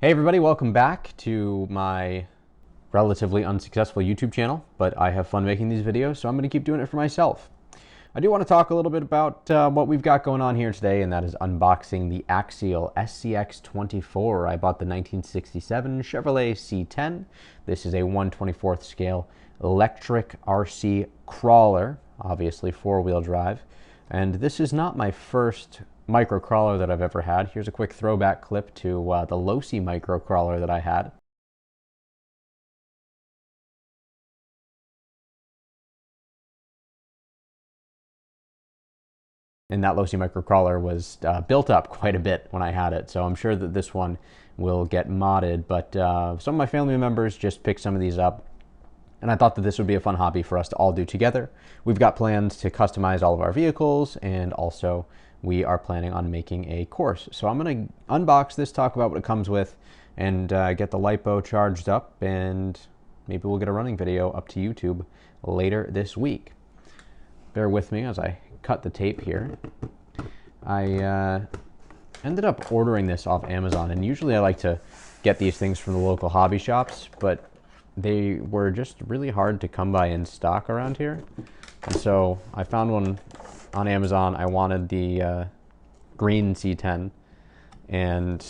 Hey everybody, welcome back to my relatively unsuccessful YouTube channel, but I have fun making these videos, so I'm going to keep doing it for myself. I do want to talk a little bit about what we've got going on here today, and that is unboxing the Axial SCX24. I bought the 1967 Chevrolet C-10. This is a 1/24th scale electric RC crawler, obviously four-wheel drive. And this is not my first micro crawler that I've ever had. Here's a quick throwback clip to the Losi micro crawler that I had. And that Losi micro crawler was built up quite a bit when I had it, so I'm sure that this one will get modded. But some of my family members just picked some of these up, and I thought that this would be a fun hobby for us to all do together. We've got plans to customize all of our vehicles, and also we are planning on making a course. So I'm going to unbox this, talk about what it comes with, and get the Lipo charged up, and maybe we'll get a running video up to YouTube later this week. Bear with me as I cut the tape here. I ended up ordering this off Amazon, and usually I like to get these things from the local hobby shops, but they were just really hard to come by in stock around here. And so I found one on Amazon. I wanted the green C-10, and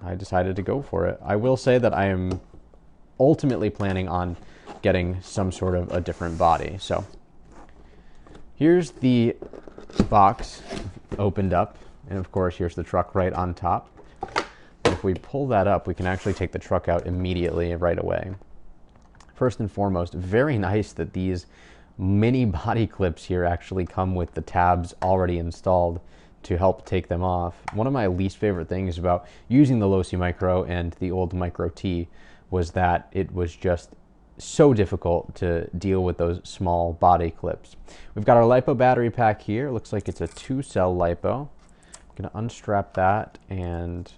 I decided to go for it. I will say that I am ultimately planning on getting some sort of a different body. So here's the box opened up, and of course here's the truck right on top. If we pull that up, we can actually take the truck out immediately right away. First and foremost, very nice that these mini body clips here actually come with the tabs already installed to help take them off. One of my least favorite things about using the Losi Micro and the old Micro T was that it was just so difficult to deal with those small body clips. We've got our Lipo battery pack here. It looks like it's a 2-cell Lipo. I'm going to unstrap that and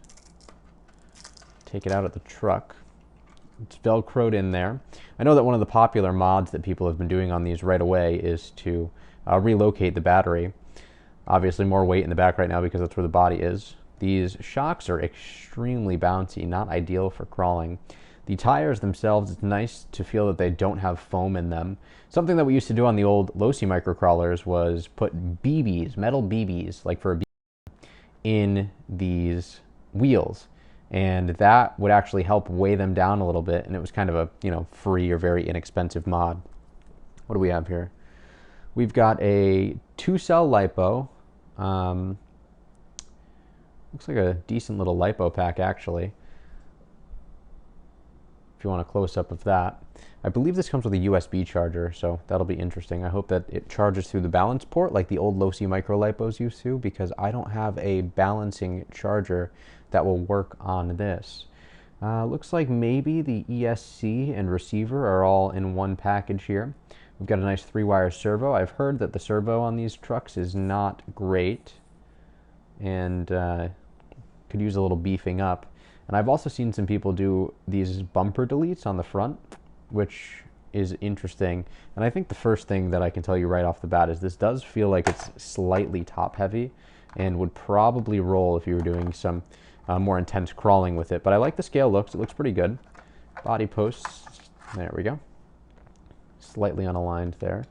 take it out of the truck. It's Velcroed in there. I know that one of the popular mods that people have been doing on these right away is to relocate the battery. Obviously more weight in the back right now because that's where the body is. These shocks are extremely bouncy, not ideal for crawling. The tires themselves, it's nice to feel that they don't have foam in them. Something that we used to do on the old Losi microcrawlers was put BBs, metal BBs, like for a BB, in these wheels. And that would actually help weigh them down a little bit, and it was kind of a, free or very inexpensive mod. What do we have here? We've got a 2-cell Lipo. Looks like a decent little Lipo pack, actually, if you want a close-up of that. I believe this comes with a USB charger, so that'll be interesting. I hope that it charges through the balance port like the old Losi micro Lipos used to, because I don't have a balancing charger that will work on this. Looks like maybe the ESC and receiver are all in one package here. We've got a nice 3-wire servo. I've heard that the servo on these trucks is not great and could use a little beefing up. And I've also seen some people do these bumper deletes on the front, which is interesting. And I think the first thing that I can tell you right off the bat is this does feel like it's slightly top heavy and would probably roll if you were doing some more intense crawling with it. But I like the scale looks. It looks pretty good. Body posts, there we go. Slightly unaligned there.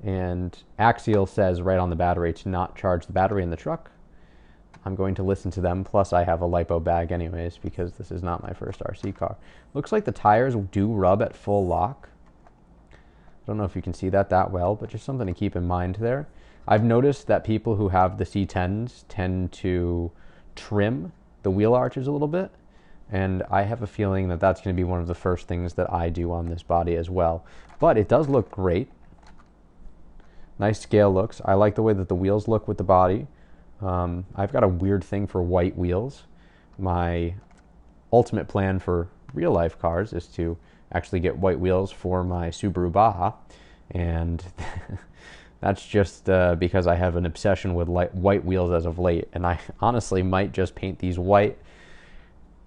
And Axial says right on the battery to not charge the battery in the truck. I'm going to listen to them, plus I have a Lipo bag anyways because this is not my first RC car. Looks like the tires do rub at full lock. I don't know if you can see that well, but just something to keep in mind there. I've noticed that people who have the C10s tend to trim the wheel arches a little bit, and I have a feeling that that's going to be one of the first things that I do on this body as well. But it does look great. Nice scale looks. I like the way that the wheels look with the body. I've got a weird thing for white wheels. My ultimate plan for real life cars is to actually get white wheels for my Subaru Baja, and that's just because I have an obsession with white wheels as of late, and I honestly might just paint these white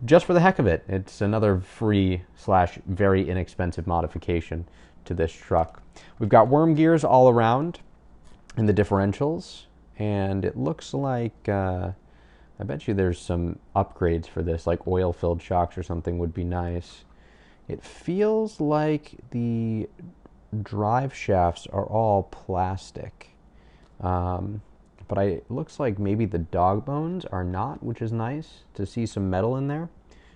just for the heck of it. It's another free / very inexpensive modification to this truck. We've got worm gears all around in the differentials, and it looks like I bet you there's some upgrades for this, like oil-filled shocks or something would be nice. It feels like the drive shafts are all plastic. But it looks like maybe the dog bones are not, which is nice to see some metal in there.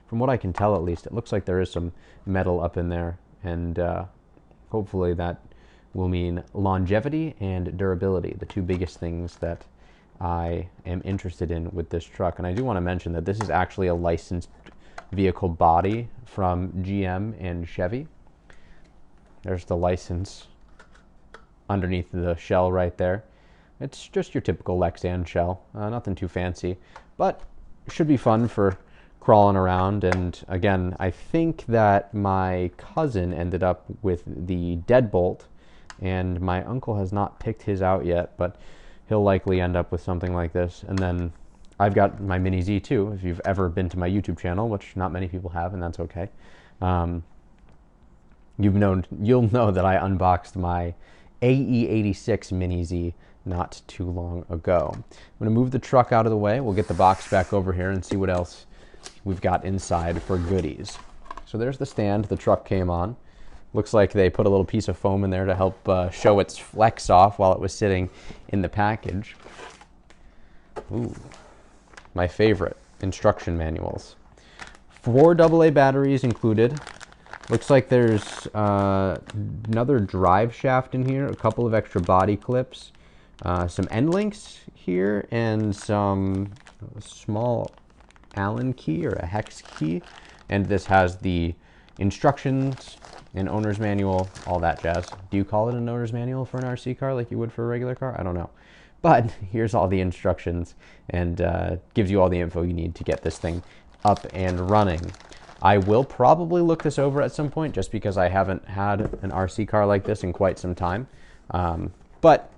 From what I can tell, at least, it looks like there is some metal up in there, and hopefully that will mean longevity and durability, the two biggest things that I am interested in with this truck. And I do want to mention that this is actually a licensed vehicle body from GM and Chevy. There's the license underneath the shell right there. It's just your typical Lexan shell, nothing too fancy, but should be fun for crawling around. And again, I think that my cousin ended up with the deadbolt, and my uncle has not picked his out yet, but he'll likely end up with something like this. And then I've got my Mini Z too, if you've ever been to my YouTube channel, which not many people have, and that's okay. You'll know that I unboxed my AE86 Mini Z not too long ago. I'm going to move the truck out of the way. We'll get the box back over here and see what else we've got inside for goodies. So there's the stand the truck came on. Looks like they put a little piece of foam in there to help show its flex off while it was sitting in the package. Ooh, my favorite, instruction manuals. 4 AA batteries included. Looks like there's another drive shaft in here, a couple of extra body clips, some end links here, and some small Allen key or a hex key. And this has the instructions, an owner's manual, all that jazz. Do you call it an owner's manual for an RC car like you would for a regular car? I don't know. But here's all the instructions, and gives you all the info you need to get this thing up and running. I will probably look this over at some point, just because I haven't had an RC car like this in quite some time. But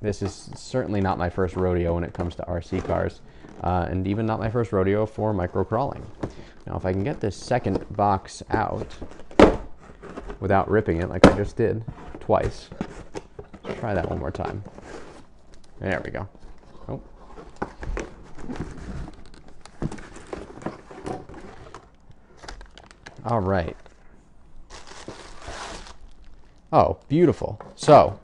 this is certainly not my first rodeo when it comes to RC cars, and even not my first rodeo for microcrawling. Now, if I can get this second box out without ripping it like I just did twice. Let's try that one more time. There we go. Oh. All right. Oh, beautiful. So,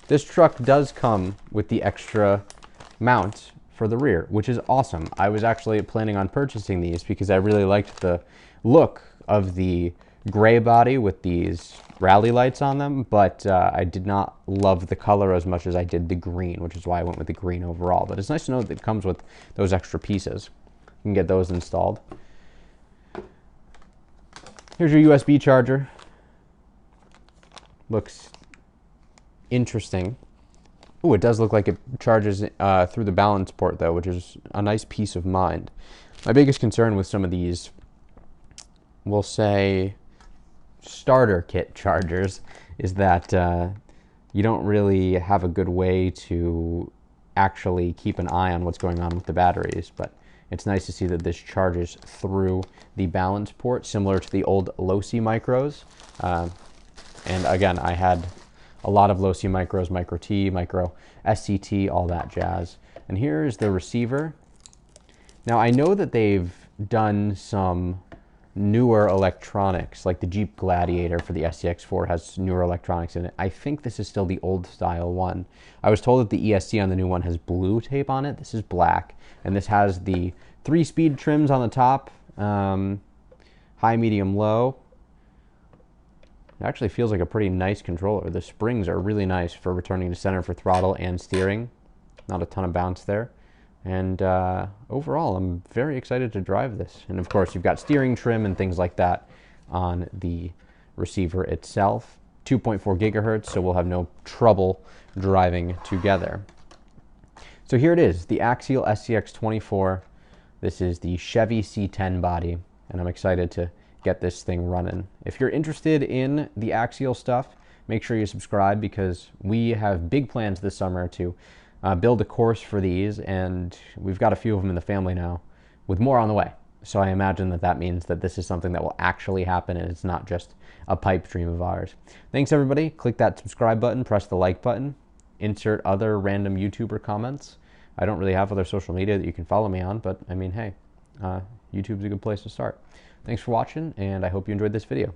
this truck does come with the extra mount for the rear, which is awesome. I was actually planning on purchasing these because I really liked the look of the gray body with these rally lights on them, but I did not love the color as much as I did the green, which is why I went with the green overall. But it's nice to know that it comes with those extra pieces. You can get those installed. Here's your USB charger. Looks interesting. Oh, it does look like it charges through the balance port though, which is a nice peace of mind. My biggest concern with some of these, we'll say, starter kit chargers, is that you don't really have a good way to actually keep an eye on what's going on with the batteries. But it's nice to see that this charges through the balance port, similar to the old Losi micros. And again, I had a lot of Losi micros, Micro T, Micro SCT, all that jazz. And here's the receiver. Now, I know that they've done some newer electronics, like the Jeep Gladiator for the SCX4 has newer electronics in it. I think this is still the old style one. I was told that the ESC on the new one has blue tape on it. This is black, and this has the 3-speed trims on the top, high, medium, low. It actually feels like a pretty nice controller. The springs are really nice for returning to center for throttle and steering. Not a ton of bounce there. And overall, I'm very excited to drive this. And of course, you've got steering trim and things like that on the receiver itself. 2.4 gigahertz, so we'll have no trouble driving together. So here it is, the Axial SCX24. This is the Chevy C-10 body, and I'm excited to get this thing running. If you're interested in the Axial stuff, make sure you subscribe, because we have big plans this summer to build a course for these, and we've got a few of them in the family now, with more on the way. So I imagine that that means that this is something that will actually happen, and it's not just a pipe dream of ours. Thanks, everybody. Click that subscribe button, press the like button, insert other random YouTuber comments. I don't really have other social media that you can follow me on, but I mean, hey, YouTube's a good place to start. Thanks for watching, and I hope you enjoyed this video.